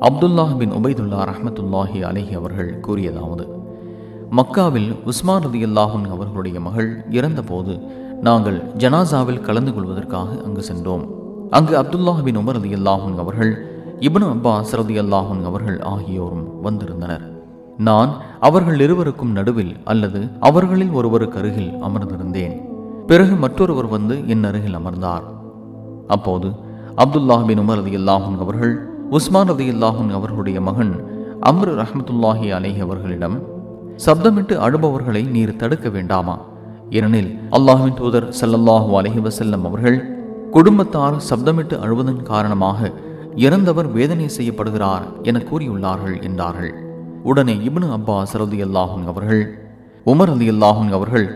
அப்துல்லாஹ் பின் உபைதுல்லா ரஹ்மத்துல்லாஹி அலைஹி அவர்கள் கூறியதாவது, மக்காவில் உஸ்மான் ரலியல்லாஹு அன்ஹு அவர்களுடைய மகள் இறந்தபோது நாங்கள் ஜனாசாவில் கலந்து கொள்வதற்காக அங்கு சென்றோம். அங்கு அப்துல்லாஹ் பின் உமர் ரலியல்லாஹு அன்ஹு அவர்கள், இப்னு அப்பாஸ் ரலியல்லாஹு அன்ஹு அவர்கள் ஆகியோரும் வந்திருந்தனர். நான் அவர்கள் இருவருக்கும் நடுவில் அல்லது அவர்களில் ஒருவருக்கு அருகில் அமர்ந்திருந்தேன். பிறகு மற்றொருவர் வந்து என் அருகில் அமர்ந்தார். அப்போது அப்துல்லாஹ் பின் உமர் ரலியல்லாஹு அன்ஹு அவர்கள் உஸ்மான் ரலியல்லாஹு அன்ஹு அவர்களுடைய மகன் அம்ர் ரஹ்மத்துல்லாஹி அலைஹி அவர்களிடம், சப்தமிட்டு அழுபவர்களை நீர் தடுக்க வேண்டாமா? ஏனெனில் அல்லாஹ்வின் தூதர் ஸல்லல்லாஹு அலைஹி வஸல்லம் அவர்கள் குடும்பத்தார் சப்தமிட்டு அழுவதன் காரணமாக இறந்தவர் வேதனை செய்யப்படுகிறார் என கூறியுள்ளார்கள் என்றார்கள். உடனே இப்னு அப்பாஸ் ரலியல்லாஹு அன்ஹு அவர்கள், உமர் ரலியல்லாஹு அன்ஹு அவர்கள்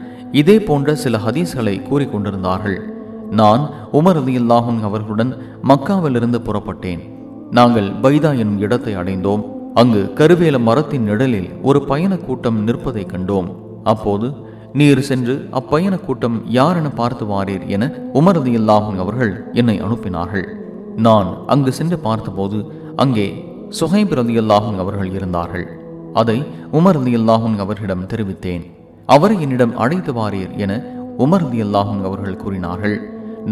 இதே போன்ற சில ஹதீஸ்களை கூறிக்கொண்டிருந்தார்கள். நான் உமர் ரலியல்லாஹு அன்ஹு அவர்களுடன் மக்காவிலிருந்து புறப்பட்டேன். நாங்கள் பைதா என்னும் இடத்தை அடைந்தோம். அங்கு கருவேல மரத்தின் நிழலில் ஒரு பயண கூட்டம் நிற்பதை கண்டோம். அப்போது நீர் சென்று அப்பயண கூட்டம் யார் என பார்த்து வாரீர் என உமர் ரலியல்லாஹு அன்ஹு அவர்கள் என்னை அனுப்பினார்கள். நான் அங்கு சென்று பார்த்தபோது அங்கே சுஹைப் ரலியல்லாஹு அன்ஹு அவர்கள் இருந்தார்கள். அதை உமர் ரலியல்லாஹு அன்ஹு அவர்களிடம் தெரிவித்தேன். அவரை என்னிடம் அழைத்து வாரீர் என உமர் ரலியல்லாஹு அன்ஹு அவர்கள் கூறினார்கள்.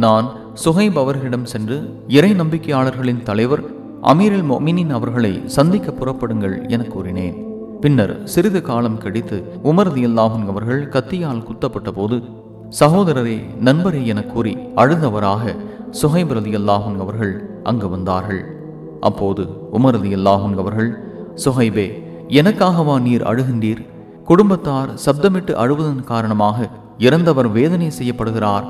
நான் சுஹைப் அவர்களிடம் சென்று, இறை நம்பிக்கையாளர்களின் தலைவர் அமீருல் முஃமினீன் அவர்களை சந்திக்க புறப்படுங்கள் என கூறினேன். பின்னர் சிறிது காலம் கழித்து உமர் ரலியல்லாஹு அன்ஹு அவர்கள் கத்தியால் குத்தப்பட்ட போது, சகோதரரே, நண்பரே என கூறி அழுதவராக சுஹைப் ரலியல்லாஹு அன்ஹு அவர்கள் அங்கு வந்தார்கள். அப்போது உமர் ரலியல்லாஹு அன்ஹு அவர்கள், சுஹைபே, எனக்காகவா நீர் அழுகின்றீர்? குடும்பத்தார் சப்தமிட்டு அழுவதன் காரணமாக இறந்தவர் வேதனை செய்யப்படுகிறார்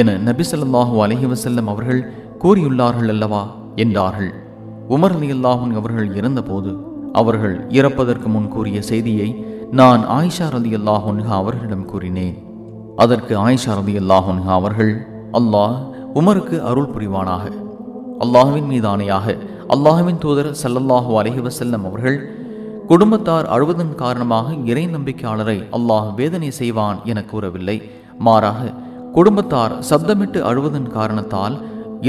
என நபி ஸல்லல்லாஹு அலைஹி வஸல்லம் அவர்கள் கூறியுள்ளார்கள் அல்லவா என்றார்கள். உமர் ரலியல்லாஹு அன்ஹு அவர்கள் இறந்தபோது அவர்கள் இறப்பதற்கு முன் கூறிய செய்தியை நான் ஆயிஷா ரலியல்லாஹு அன்ஹா அவர்களிடம் கூறினேன். அதற்கு ஆயிஷா ரலியல்லாஹு அன்ஹா அவர்கள், அல்லாஹ் உமருக்கு அருள் புரிவானாக. அல்லாஹ்வின் மீது ஆணையாக அல்லாஹ்வின் தூதர் ஸல்லல்லாஹு அலைஹி வஸல்லம் அவர்கள், குடும்பத்தார் அழுவதன் காரணமாக இறை நம்பிக்கையாளரை அல்லாஹ் வேதனை செய்வான் என கூறவில்லை. மாறாக குடும்பத்தார் சப்தமிட்டு அழுவதன் காரணத்தால்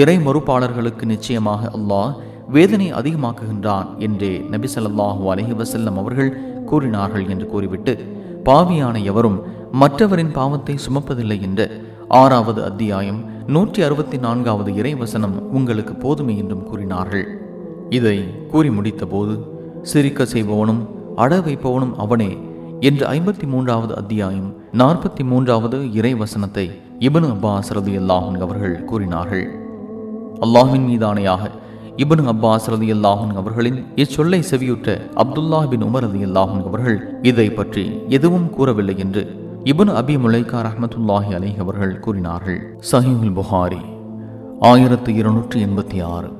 இறை மறுப்பாளர்களுக்கு நிச்சயமாக அல்லாஹ் வேதனை அதிகமாக்குகின்றான் என்றே நபி ஸல்லல்லாஹு அலைஹி வஸல்லம் அவர்கள் கூறினார்கள் என்று கூறிவிட்டு, பாவியான எவரும் மற்றவரின் பாவத்தை சுமப்பதில்லை என்ற 6வது அத்தியாயம் 164வது இறைவசனம் உங்களுக்கு போதுமை என்றும் கூறினார்கள். இதை கூறி முடித்த போது, சிரிக்க செய்பவனும் அட வைப்பவனும் அவனே என்ற 53வது அத்தியாயம் 43வது இறைவசனத்தை இப்னு அப்பாஸ் ரலியல்லாஹு அன்ஹு அவர்கள் கூறினார்கள். அல்லாஹ்வின் மீதானையாக இப்னு அப்பாஸ் ரலியல்லாஹு அன்ஹு அவர்களின் இச்சொல்லை செவியுற்ற அப்துல்லாஹ் பின் உமர் ரலியல்லாஹு அன்ஹு அவர்கள் இதை பற்றி எதுவும் கூறவில்லை என்று இப்னு அபி முலைகா ரஹ்மத்துல்லாஹி அலைஹி அவர்கள் கூறினார்கள். சஹீஹுல் புகாரி 1286.